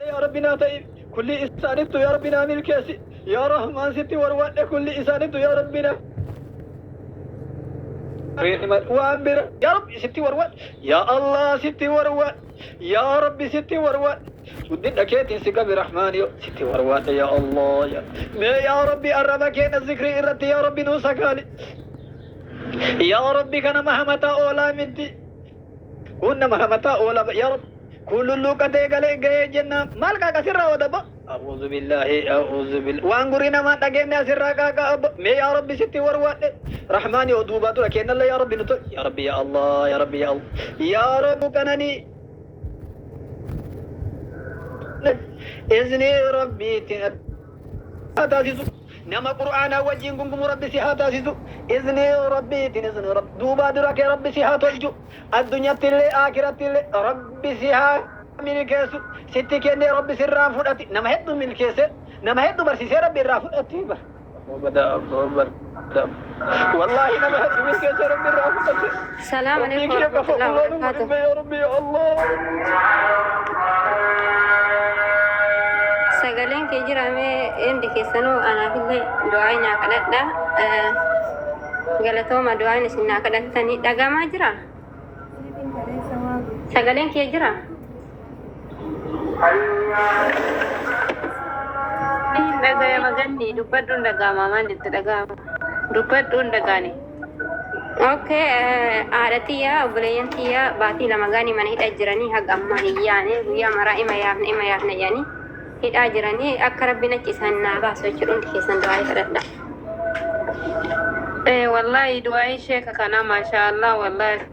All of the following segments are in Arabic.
يا ربنا طيب كل إنسان يا ربنا من الكاسي يا رحمن ستي وروان كل إنسان يا ربنا وعبر يا رب ستي وروان يا الله ستي وروان يا رب ستي وروان ودنا كيتي سقى برحمن ستي وروان يا الله يا ربي أربك الذكر إرتي يا ربي نوسكالي يا ربي كان مهمتا أولا منتي كنا مهمتا أولا يا رب كل لوكا تيغالي غي جنة مالكا كسر ودبا أعوذ بالله أعوذ بالله وانغورينا ما تغينا سر كاكا مي يا ربي ستي وروات رحمن يودوباتو لكن الله يا ربي نتو يا ربي يا الله يا ربي يا الله يا رب كنني إذني ربي تنتازيزو نما قرآن وجين قنقم ربي سيحاتا سيزو إذني ربي تنزن رب دوبا درك يا ربي سيحاتا الجو الدنيا تلي آخرة تلي ربي سيحا من الكيسو ستي كيني ربي سران فرأتي نما هدو من الكيسو نما هدو برسيسي ربي رافرأتي بر وبدأ والله نما هدو من الكيسو ربي رافرأتي السلام عليكم ورحمة الله وبركاته يا ربي يا الله sagaleen kee jiraame indi keessanuu anaaf illee du'aa naa kadhadha galatooma du'aa isin naa kadhattanii dhagamaa jira sagaleen kee jira dhagayama ganni dubbadhuun dhagama maan itti dhagama dubbadhuun dhagaani okay haadhatiyyaa obboleeyyantiyyaa baatii lama gaanii mana hidha jiranii haga amma hiyyaane guyyaa maraa ima yaafna yaanii hidhaa jiranii akka rabbiin achi isaan naa baasu jechuudha keessan du'aa kadhadha. Wallahi du'aa sheeka kana maashaallah wallahi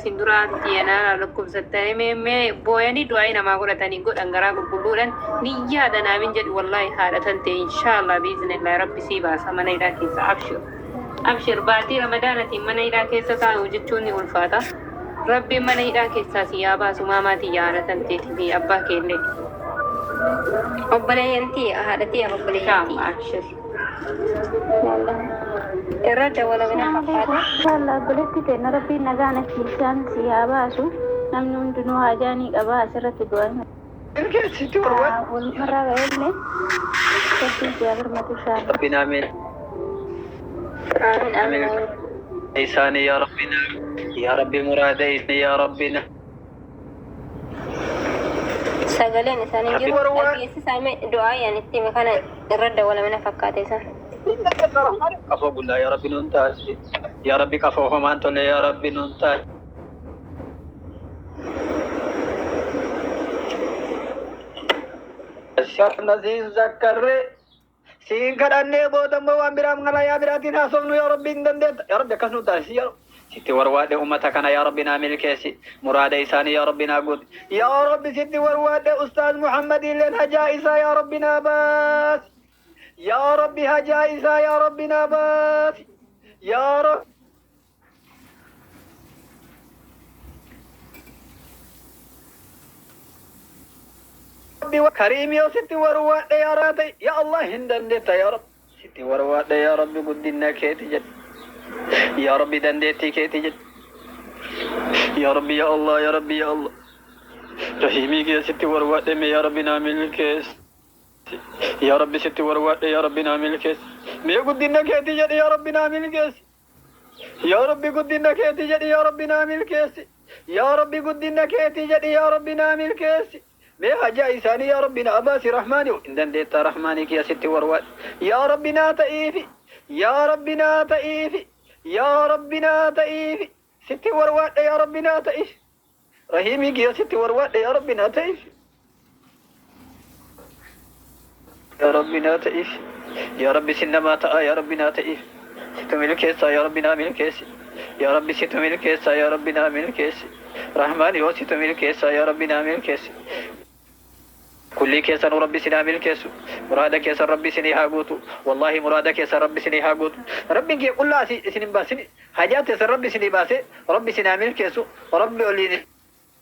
sinduraatti yanaa lukkubsattanii mee booyanii du'aa namaa godhatanii godhan garaa qulqulluudhaan ni yaada naamin jedhu wallahi haadhatan ta'e inshaallah biiznillah rabbi sii baasa mana hidhaa keessa abshir baatii ramadaanatiin mana hidhaa keessa taa'u jechuun ni ulfaata. Rabbiin mana hidhaa keessaa si yaa baasu maamaatii yaadatan ta'e fi abbaa keellee. obboleeyyantii haadhatii obboleeyyantii Abshir. irra dawala bina fakkaata Inshallah obboleetti ta'e rabbiin nagaan achiisaan si haa baasu namni hundinuu hajaanii qaba asirratti du'an ستي وروان walmarraa ga'ellee rabbiin si haa birmatu inshallah. ربنا آمين amiin amiin إيساني يا ربنا يا ربي مراديني يا ربنا sagaleen isaanii jiru dhageessisaa du'aa yaanitti kana irra dawala bina fakkaata isaan كفو بالله يا ربي ننتاج يا ربي كفو فمان تولي يا ربي ننتاج الشيخ نزيز ذكر سين كداني بودم وان برام غلا يا براتين حسن يا ربي ندندت يا ربي كسنو تاسي يا رب ستي ورواد أمتك أنا يا ربنا من الكيسي مراد إيساني يا ربنا قد يا رب ستي ورواد أستاذ محمد لن هجائسا يا ربنا باس يا ربي هجائسا يا ربنا باس يا رب ربي وكريم يا ستي ورواد يا راتي يا الله هندندت يا رب ستي ورواد يا ربي قدنا كيتي جد يا ربي دندتي كيتي جد يا ربي يا الله يا ربي يا الله رحيمي يا ستي ورواد يا ربي نعمل الكيس يا ربي ستي ورواد يا ربي نعمل الكيس مي قدنا كيتي جد يا ربي نعمل الكيس يا ربي قدنا كيتي جد يا ربي نعمل الكيس يا ربي قدنا كيتي جد يا ربي نعمل الكيس مي حاجة إنساني يا ربنا أباسي رحماني إن ديت رحمانك يا ستي ورواد يا ربنا تأيفي يا ربنا تأيفي يا ربنا تأيفي ستي ورواد يا ربنا تأيفي رحيمك يا ستي ورواد يا ربنا تأيفي يا ربنا تأيفي يا ربي سنما تأ يا ربنا تأيفي ستميل كيسا يا ربنا من كيسي يا ربي ستميل كيسا يا ربنا من كيسي رحماني يا ستميل كيسا يا ربنا من كيسي كل كيسا ربي سنا من كيسو مرادك كيسا ربي سني هاغوتو والله مرادك كيسا ربي سني هاغوتو ربي كي قل لا سنين باسني حاجات كيسا ربي سني باسي ربي سنا من كيسو ربي وليني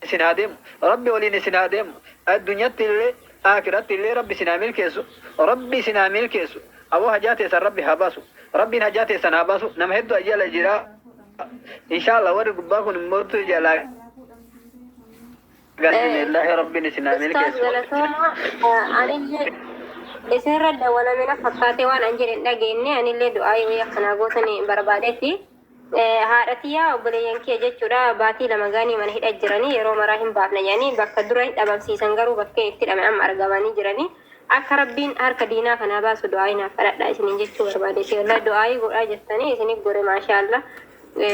سنادم ربي وليني سنادم الدنيا تلي آخرت تلي ربي سنا من كيسو ربي سنا من كيسو أبو حاجات كيسا ربي هاباسو ربي حاجات كيسا ناباسو نمهدو أجيال جرا إن شاء الله ورق باكو نمرتو جلاك قال لله ربي نسنا ملك أستاذ غلطوما أنا اللي إسر رد ولا من فقاتي وأنا أنجل لقيني أنا اللي دعائي ويقنا قوتني بربادتي هارتيا وبلين كي جتورا باتي لما غاني من هيد أجراني يرو مراهم بابنا يعني بكدرين أبغى سيسنجرو بكي كتير أم أرجعاني جراني أكربين أركدينا كنا باس دعائنا فرد إسنين جتور بربادتي ولا دعائي قرأ جتني إسنين قرأ ما شاء الله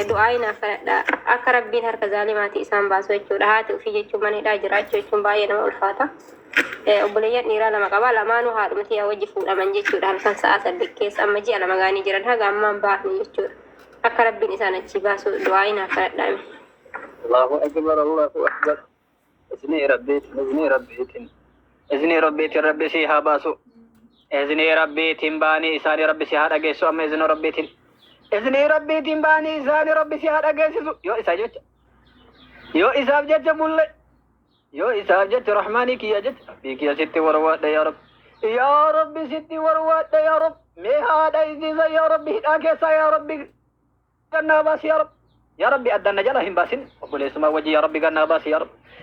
دعائنا فرد أكربين هركزالي إسام باس جتور هات وفي جتور من هيد أجرات جتور باينا والفاتة وبلين نيرا لما قبل ما نو هاد متي أوجفوا لما جتور هالكن ساعات الدكيس أما جي لما غاني جران هذا أما باتني جتور أقرب بإنسان الشباس دعائنا فرد الله أكبر الله أكبر إذني ربيت إذني ربيت ربي سيها باسو إذني ربيت باني إساني ربي سيها رجيسو أم إذن ربيت إذني ربيت باني إساني ربي سيها رجيسو يو إساجت يو إساجت مولى يو إساجت رحماني كي أجت بيك يا ستي وروات يا رب يا ربي ستي وروات يا رب مهاد إذن يا ربي أكيسا يا ربي قلنا باس يا ربي أدنا جلهم باسين وقل اسمه وجه يا ربي قلنا باس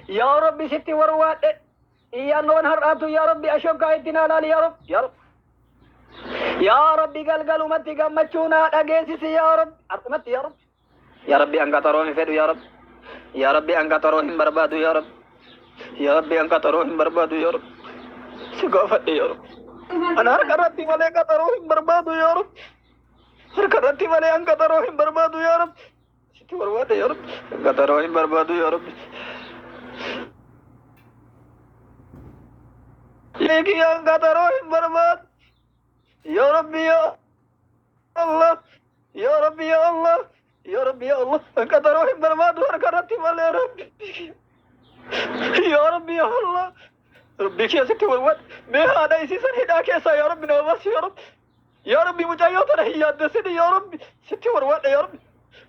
يا ربي ستي وروات يا نون هرأتو يا ربي أشوك إتنا لالي يا ربي قلقلوا متي قمتشونا أجيسيس يا رب أرقمت يا ربي أنك تروهم فدو يا ربي أنك تروهم بربادو يا ربي أنك تروهم بربادو يا رب سقافت يا رب أنا هركرتي ملك تروهم بربادو يا رب هركرتي ملك أنك تروهم بربادو يا رب ستي وروات يا رب أنك تروهم بربادو يا رب لكن أنك تروهم برباد يا ربي يا الله يا ربي يا الله يا ربي يا الله أنك تروهم برباد وهركرتي ملك يا رب يا ربي يا الله ربك يا ستي وروات ما هذا يسيسن هداك يا رب نواس يا ربي مجايوتنا هي الدسني يا ربي ستي وروات يا ربي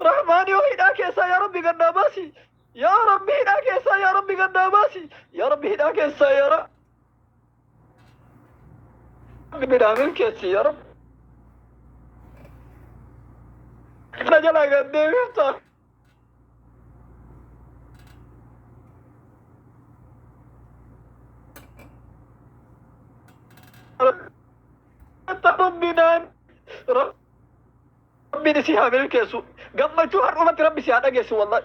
رحماني وهداك يا ربي قدنا باسي يا ربي هداك يا ربي قدنا باسي يا ربي هداك يا رب بنعمل كيسي يا رب رجل قدام يفتح ربنا ربي نسيها من الكيسو قمتو هرمت ربي سيها نجيسو والله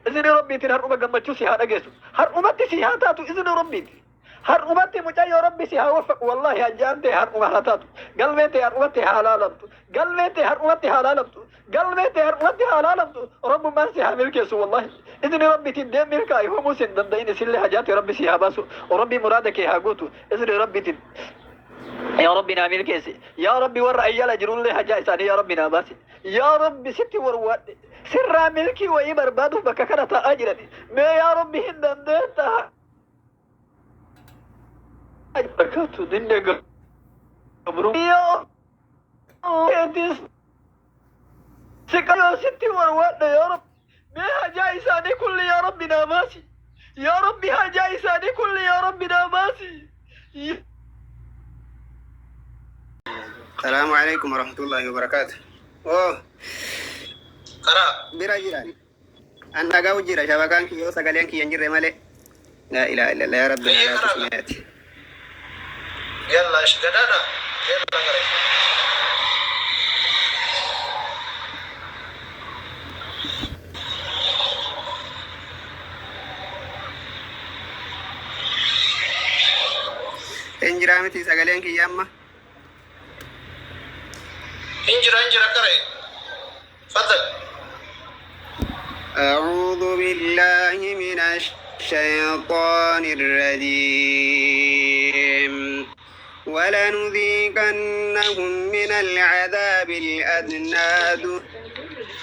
إذن ربي تنهرم قمتو سيها نجيسو هرمت سيها تاتو إذن ربي هرمت مجاي ربي سيها وفق والله أجانتي هرمت تاتو قلبتي هرمت حلالمتو قلبتي هرمت حلالمتو قلبتي هرمت حلالمتو رب ما سيها من الكيسو والله إذن ربي تندم ملكاي هو موسن دندين سل حاجات ربي سيها باسو وربي مرادك يا قوتو إذن ربي تن يا ربي نعمل كيسي يا ربي ورأي يلا جرون لي حاجة إساني يا ربي ناباسي يا ربي ستي وروات سر ملكي وإبر بادو بككرة أجرني ما يا ربي هندن ديتا بركاتو دنيا قبرو يا الله سكا ستي وروات يا رب ما حاجة إساني كل يا ربي ناباسي يا ربي حاجة إساني كل يا ربي ناباسي السلام عليكم ورحمة الله وبركاته. Kara. Bira jiran. Anda gau jira shabakan ki yosa kalian ki yanjir male. La ilaha illallah ya rabbi ala tasmiyati. Yalla ishgadana. Yalla kare. Enjiramiti sagalian ki yamma. انجر كري تفضل أعوذ بالله من الشيطان الرجيم ولنذيقنهم من العذاب الأدنى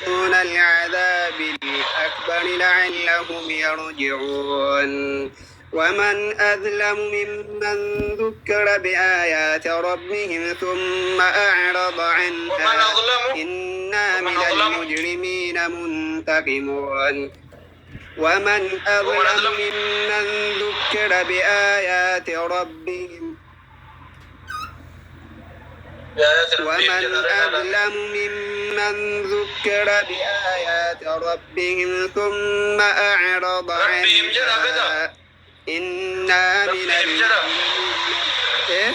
دون العذاب الأكبر لعلهم يرجعون ومن أظلم ممن ذكر بآيات ربهم ثم أعرض عنها إنا من المجرمين منتقمون ومن أظلم ممن ذكر بآيات ربهم ثم أعرض عنها إنا من إيه؟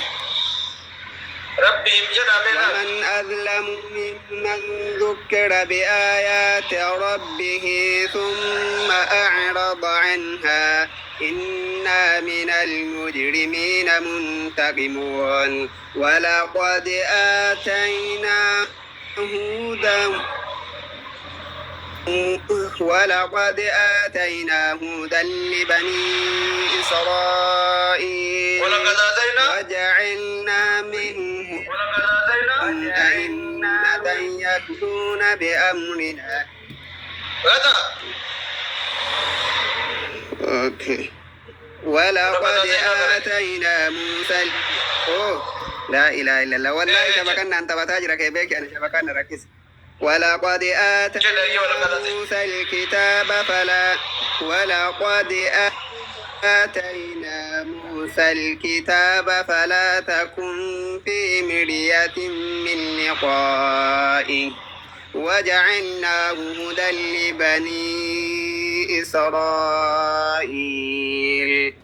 ربهم جدا ومن أظلم ممن ذكر بآيات ربه ثم أعرض عنها إنا من المجرمين منتقمون ولقد آتيناه هدى لبني إسرائيل وجعلنا منهم أئمة يهدون بأمرنا ولقد آتينا موسى لا إله إلا الله والله شبكنا أنت بتاجرك يبيك أنا شبكنا ركز ولقد آتينا موسى الكتاب فلا تكن في مرية من لقائه وجعلناه هدى لبني إسرائيل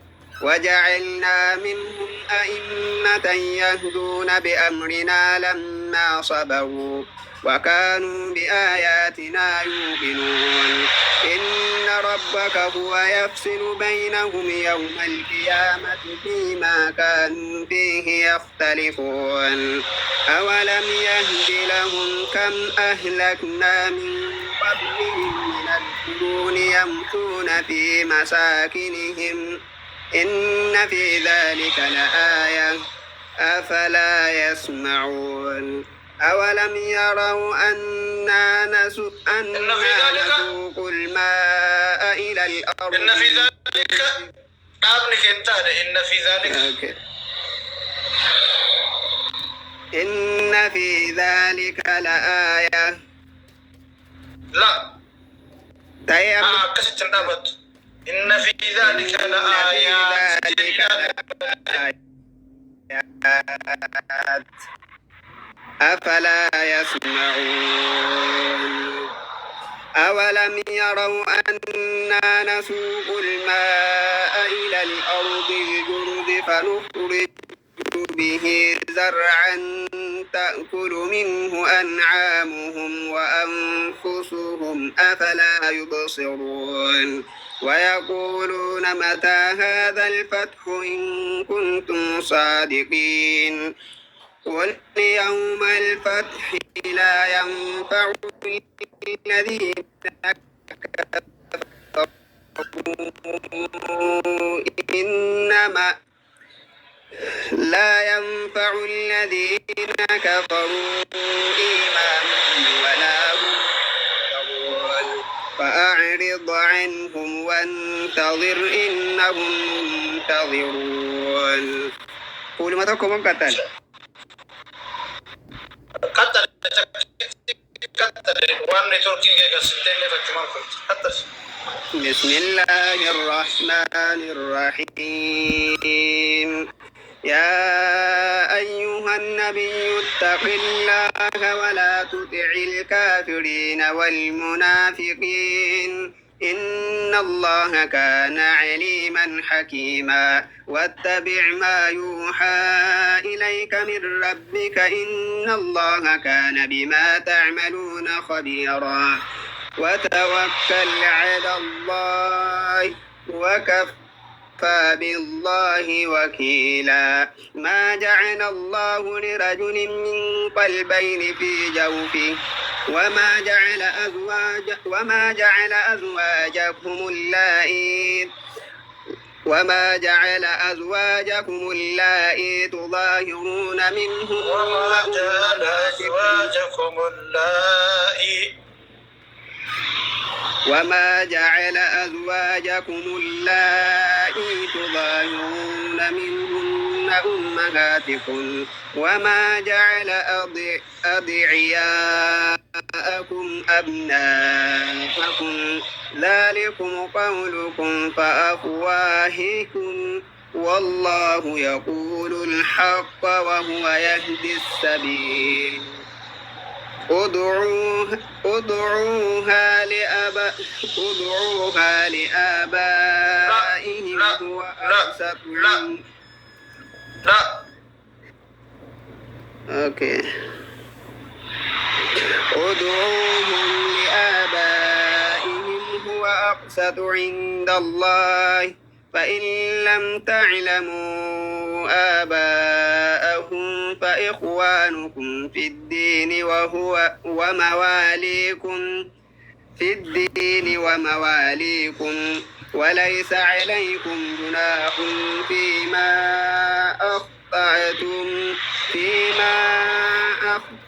وجعلنا منهم أئمة يهدون بأمرنا لما صبروا وكانوا بآياتنا يوقنون إن ربك هو يفصل بينهم يوم القيامة فيما كانوا فيه يختلفون أولم يهد لهم كم أهلكنا من قبلهم من القرون يمشون في مساكنهم إن في ذلك لآية أفلا يسمعون أولم يروا أنا نسوق الماء إلى الأرض إن في ذلك إن في ذلك إن في ذلك لآية لا كسر تنبت إن في ذلك لآيات أفلا يسمعون أولم يروا أنا نسوق الماء إلى الأرض الجرد فنخرج به زرعا تأكل منه أنعامهم وأنفسهم أفلا يبصرون ويقولون متى هذا الفتح إن كنتم صادقين قل يوم الفتح لا ينفع الذين كفروا إنما لا ينفع الذين كفروا إيمانهم ولا هم ينظرون فأعرض عنهم وانتظر إنهم منتظرون قول ما تقوم قتل بسم الله الرحمن الرحيم يا أيها النبي اتق الله ولا تطع الكافرين والمنافقين إن الله كان عليما حكيما واتبع ما يوحى إليك من ربك إن الله كان بما تعملون خبيرا وتوكل على الله وكفى بالله وكيلا ما جعل الله لرجل من قلبين في جوفه وما جعل أزواجكم اللائي تظاهرون منهن وما جعل أزواجكم اللائي تظاهرون منهن أمهاتكم وما جعل أدعياءكم أبناءكم ذلكم قولكم فأفواهكم والله يقول الحق وهو يهدي السبيل ادعوها لآبائهم هو أقسط عند لا أوكي ادعوهم لآبائهم هو أقسط عند الله فإن لم تعلموا آباءهم فإخوانكم في الدين ومواليكم وليس عليكم جناح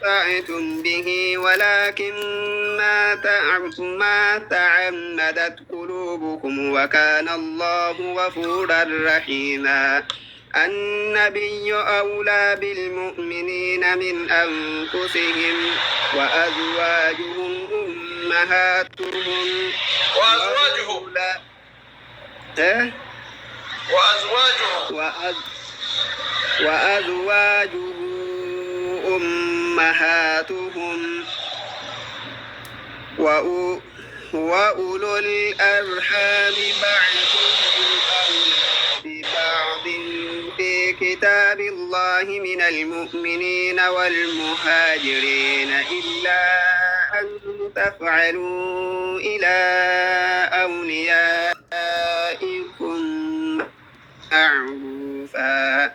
أخطأتم به ولكن ما تعمدت قلوبكم وكان الله غفورا رحيما النبي أولى بالمؤمنين من أنفسهم وأزواجهم أمهاتهم وأزواجه أمهاتهم وأولو الأرحام بعضهم أولى ببعض في كتاب الله من المؤمنين والمهاجرين إلا أن تفعلوا إلى أوليائكم معروفا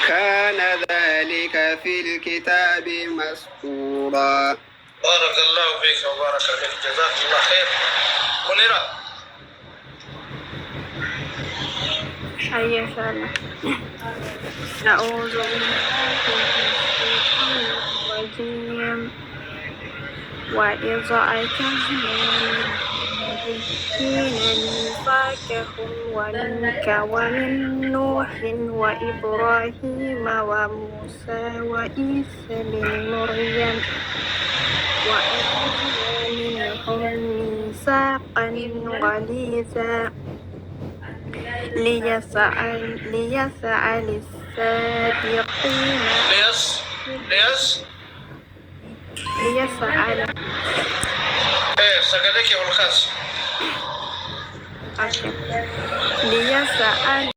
كان ذلك في الكتاب مسطورا. بارك الله فيك وبارك فيك جزاك الله خير. منيرة حي إن شاء الله. أعوذ بالله من الشيطان الرجيم. وإذا أخذنا النبيين ميثاقهم ومنك ومن نوح وإبراهيم وموسى وعيسى بن مريم وأخذنا منهم ميثاقا غليظا ليسأل الصادقين ليسأل سكتك والخاص ليسأل